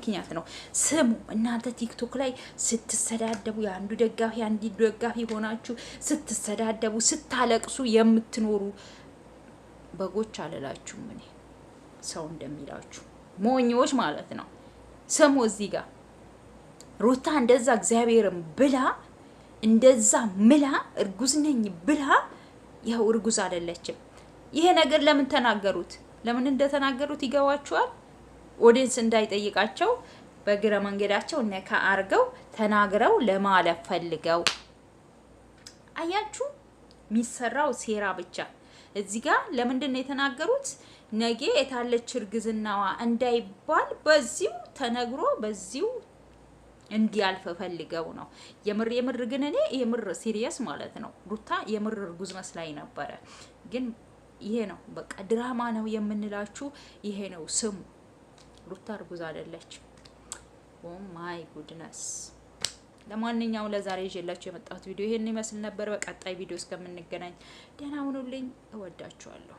ምክንያት ነው። ስሙ እናንተ ቲክቶክ ላይ ስትሰዳደቡ የአንዱ ደጋፊ አንዲ ደጋፊ ሆናችሁ ስትሰዳደቡ ስታለቅሱ የምትኖሩ በጎች አለላችሁም እኔ ሰው እንደሚላችሁ ሞኞች ማለት ነው። ስሙ እዚህ ጋር ሩታ እንደዛ እግዚአብሔርን ብላ እንደዛ ምላ እርጉዝ ነኝ ብላ ያው እርጉዝ አይደለችም። ይሄ ነገር ለምን ተናገሩት? ለምን እንደተናገሩት ይገባችኋል? ኦዲየንስ እንዳይጠይቃቸው በግረ መንገዳቸው ነካ አርገው ተናግረው ለማለፍ ፈልገው አያችሁ። ሚሰራው ሴራ ብቻ እዚህ ጋር ለምንድን ነው የተናገሩት? ነገ የታለች እርግዝናዋ እንዳይባል በዚሁ ተነግሮ በዚሁ እንዲያልፍ ፈልገው ነው። የምር ግን እኔ የምር ሲሪየስ ማለት ነው ሩታ የምር እርጉዝ መስላኝ ነበረ። ግን ይሄ ነው በቃ ድራማ ነው የምንላችሁ ይሄ ነው። ስሙ ሩታ እርጉዝ አይደለች። ኦ ማይ ጉድነስ። ለማንኛውም ለዛሬ ይዤላችሁ የመጣሁት ቪዲዮ ይሄን ይመስል ነበር። በቀጣይ ቪዲዮ እስከምንገናኝ ደህና ሁኑልኝ። እወዳችኋለሁ።